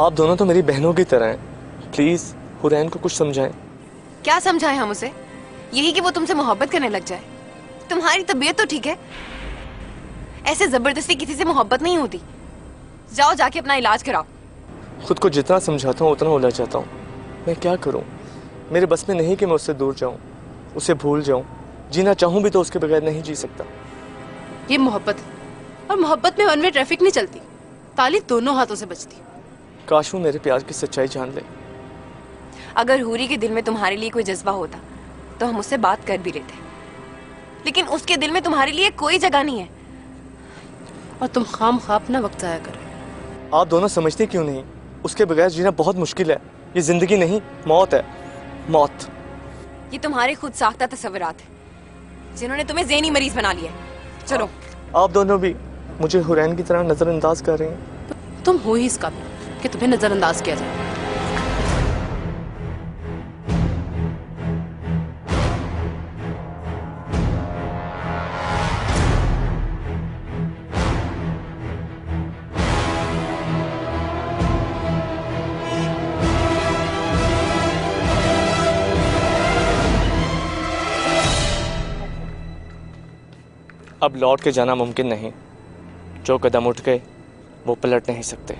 आप दोनों तो मेरी बहनों की तरह हैं। प्लीज हुरैन को कुछ समझाएं। क्या समझाएं हम उसे? यही कि वो तुमसे मोहब्बत करने लग जाए। तुम्हारी तबीयत तो ठीक है, ऐसे जबरदस्ती किसी से मोहब्बत नहीं होती। जाओ जाके अपना इलाज कराओ। खुद को जितना समझाता हूँ उतना उलझ जाता हूँ। मैं क्या करूँ? मेरे बस में नहीं कि मैं उससे दूर जाऊँ, उसे भूल जाऊँ। जीना चाहूँ भी तो उसके बगैर नहीं जी सकता। ये मोहब्बत है, और मोहब्बत में वन वे ट्रैफिक नहीं चलती, ताली दोनों हाथों से बजती। काश वो मेरे प्यार की सच्चाई जान ले। अगर हूरी के दिल में तुम्हारे लिए कोई जज्बा होता तो हम उससे बात कर भी लेते, लेकिन उसके दिल में तुम्हारे लिए कोई जगह नहीं है। और तुम खाम खा अपना वक्त जाया कर। आप दोनों समझते क्यों नहीं? उसके बगैर जीना बहुत मुश्किल है। ये जिंदगी नहीं, मौत है। मौत। ये तुम्हारे खुद साख्ता तस्वुरात है जिन्होंने तुम्हें ज़हनी मरीज बना लिया है। चलो। आप दोनों भी मुझे हुरैन की तरह नजरअंदाज कर रहे हैं। तुम हो ही इस काबिल कि तुम्हें नजरअंदाज किया जाए। अब लौट के जाना मुमकिन नहीं। जो कदम उठ गए वो पलट नहीं सकते।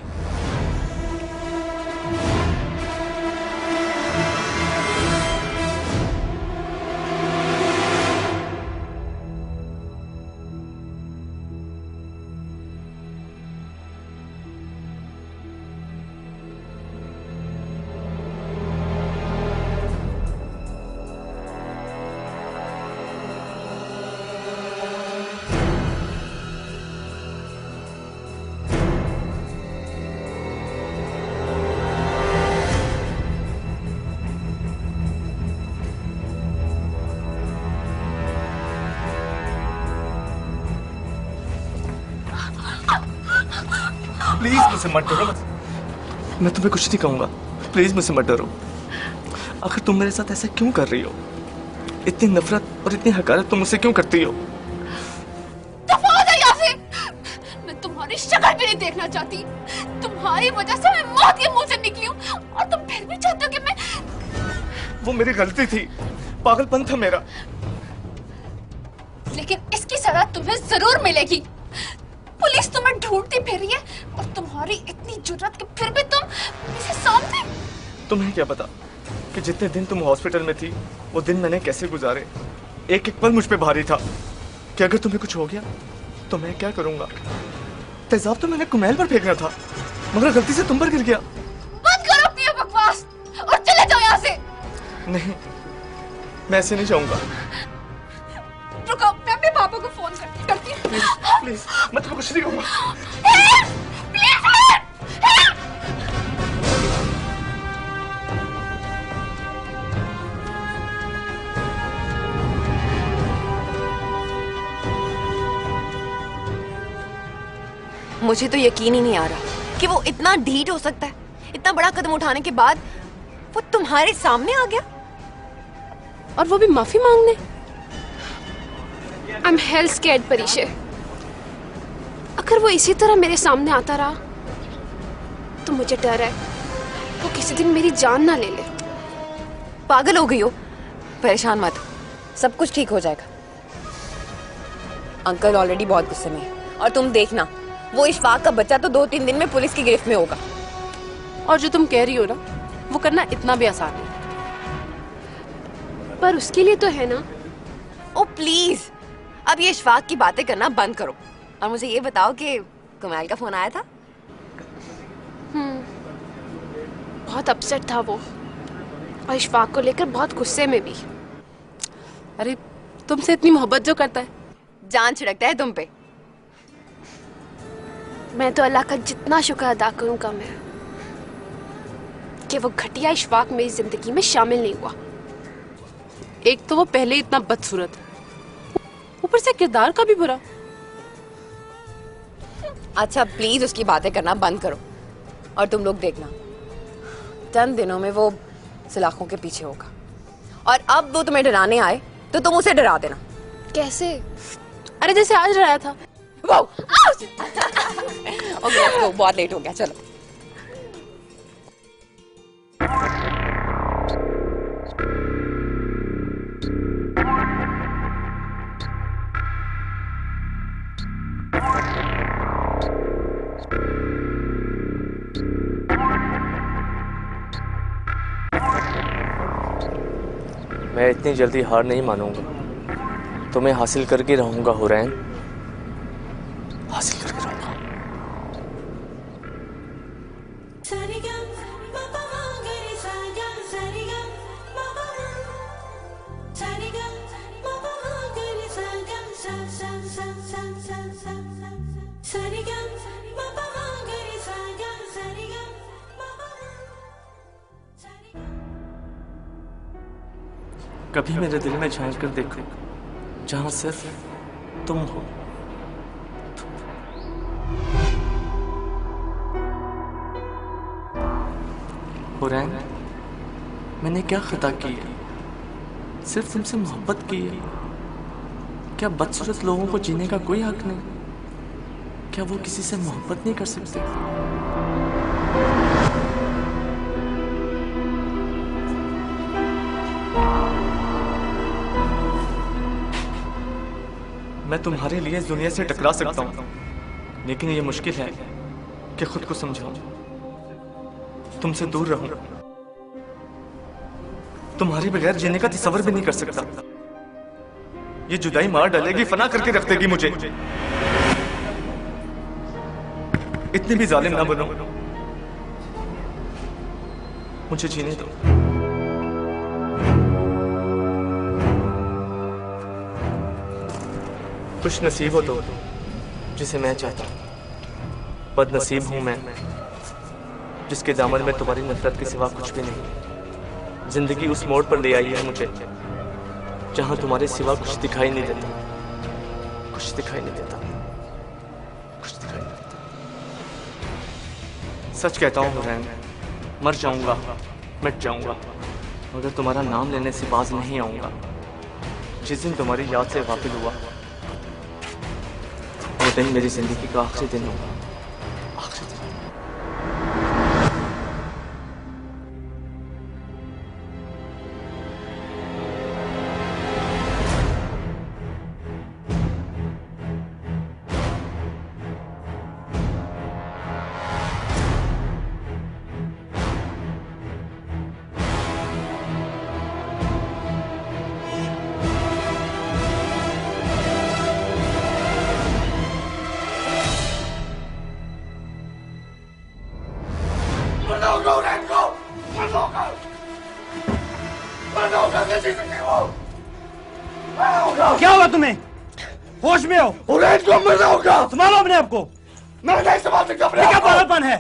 प्लीज मुझसे मत डरो। मैं तुम्हें कुछ नहीं कहूंगा। प्लीज मुझसे मत डरो। आखिर तुम मेरे साथ ऐसा क्यों कर रही हो? इतनी नफरत और इतनी हकारत तुम मुझसे क्यों करती हो? मैं तुम्हारी शक्ल भी नहीं देखना चाहती। तुम्हारी वजह से मैं मौत के मुंह से निकली हूँ, और तुम फिर भी चाहते हो कि मैं। वो मेरी गलती थी, पागलपन था मेरा। लेकिन इसकी सजा तुम्हें जरूर मिलेगी। पुलिस तुम्हें ढूंढती फिर रही है, और तुम्हारी इतनी जुर्रत कि फिर भी तुम इसे सामने। तुम्हें क्या पता कि जितने दिन तुम हॉस्पिटल में थी वो दिन मैंने कैसे गुजारे। एक एक पल मुझ पे भारी था कि अगर तुम्हें कुछ हो गया तो मैं क्या करूंगा। तेजाब तो मैंने कुमैल पर फेंकना था, मगर गलती से तुम पर गिर गया। बंद करो अपनी ये बकवास और चले जाओ यहाँ से। नहीं, मैं ऐसे नहीं जाऊंगा। रुको, मैं अपने पापा को फोन करती हूँ। प्लीज प्लीज, मैं तुम्हें कुछ नहीं कहूंगा। मुझे तो यकीन ही नहीं आ रहा कि वो इतना ढीठ हो सकता है। इतना बड़ा कदम उठाने के बाद वो तुम्हारे सामने आ गया, और वो भी माफी मांगने। I'm hell scared, परीशे। अगर वो इसी तरह मेरे सामने आता रहा तो मुझे डर है वो किसी दिन मेरी जान ना ले ले। पागल हो गई हो? परेशान मत, सब कुछ ठीक हो जाएगा। अंकल ऑलरेडी बहुत गुस्से में है, और तुम देखना वो इशफाक का बच्चा तो 2-3 दिन में पुलिस की गिरफ्त में होगा। और जो तुम कह रही हो ना, वो करना इतना भी आसान नहीं, पर उसके लिए तो है ना। ओ प्लीज, अब ये इशफाक की बातें करना बंद करो और मुझे ये बताओ कि कुमैल का फोन आया था? बहुत अपसेट था वो, और इशफाक को लेकर बहुत गुस्से में भी। अरे तुमसे इतनी मोहब्बत जो करता है, जान छिड़कता है तुम पे। मैं तो अल्लाह का जितना शुक्र अदा करूं कम है कि वो घटिया इशफाक मेरी जिंदगी में शामिल नहीं हुआ। एक तो वो पहले इतना बदसूरत, ऊपर से किरदार का भी बुरा। अच्छा प्लीज उसकी बातें करना बंद करो, और तुम लोग देखना चंद दिनों में वो सलाखों के पीछे होगा, और अब वो तुम्हें डराने आए तो तुम उसे डरा देना। कैसे? अरे जैसे आज डराया था। ओके, बहुत लेट हो गया, चलो। मैं इतनी जल्दी हार नहीं मानूंगा, तुम्हें हासिल करके रहूंगा हुरैन, हासिल करके रहूंगा। कभी मेरे दिल में झांक कर देखो, जहां सिर्फ तुम हो। हुरैन, मैंने क्या खता की है? सिर्फ तुमसे मोहब्बत की है। क्या बदसूरत लोगों को जीने का कोई हक नहीं? क्या वो किसी से मोहब्बत नहीं कर सकते? मैं तुम्हारे लिए इस दुनिया से टकरा सकता हूं, लेकिन ये मुश्किल है कि खुद को समझाऊं, तुमसे दूर रहूं, तुम्हारे बगैर जीने का तसव्वुर भी नहीं कर सकता। ये जुदाई मार डालेगी, फना करके रख देगी मुझे। इतनी भी जालिम ना बनो, मुझे जीने दो। खुश नसीब हो तो जिसे मैं चाहता हूं, बदनसीब हूं मैं जिसके दामन में तुम्हारी नफरत के सिवा कुछ भी नहीं। जिंदगी उस मोड़ पर ले आई है मुझे जहां तुम्हारे सिवा कुछ दिखाई नहीं देता, कुछ दिखाई नहीं देता, कुछ दिखाई नहीं देता। सच कहता हूं हुरैन, मर जाऊंगा, मिट जाऊंगा, मगर तुम्हारा नाम लेने से बाज नहीं आऊंगा। जिस दिन तुम्हारी याद से गाफिल हुआ, वो दिन मेरी जिंदगी का आखिरी दिन होगा, आखिरी दिन। क्या हुआ तुम्हें? होश में हो? हुरैन को मरना होगा। संभालो अपने आप को। मैं नहीं संभाल सकता अपने क्या आप को। पागलपन है?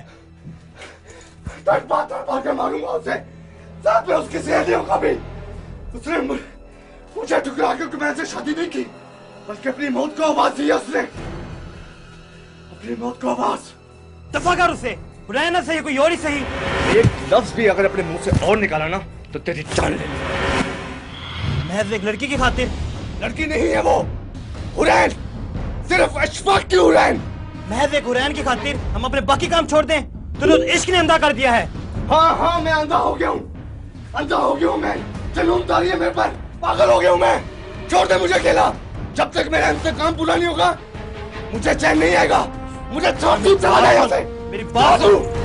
तड़पा के मारूंगा उसे, साथ में उसकी सहेलियों का भी। उसने मुझे ठुकरा के मैं से शादी नहीं की, बल्कि अपनी मौत को आवाज दी है उसने, अपनी मौत को आवाज। दफा कर उसे, हुरैन ना सही कोई और ही सही। एक लफ्ज भी अगर अपने मुंह से और निकाला ना तो तेरी जान ले। महज एक लड़की की खातिर? लड़की नहीं है वो, हुरैन, सिर्फ अशफाक की हुरैन। महज एक हुरैन की खातिर हम अपने बाकी काम छोड़ दें? तो इश्क ने अंधा कर दिया है। हाँ, मैं अंधा हो गया हूँ, अंधा हो गया हूँ मैं। जुनून तारी है मेरे पर, पागल हो गया हूँ मैं। छोड़ दे मुझे अकेला, जब तक मेरा इनसे काम पूरा नहीं होगा मुझे चैन नहीं आएगा। मुझे छोड़, तू चला जा यहाँ से। मेरी बात सुन।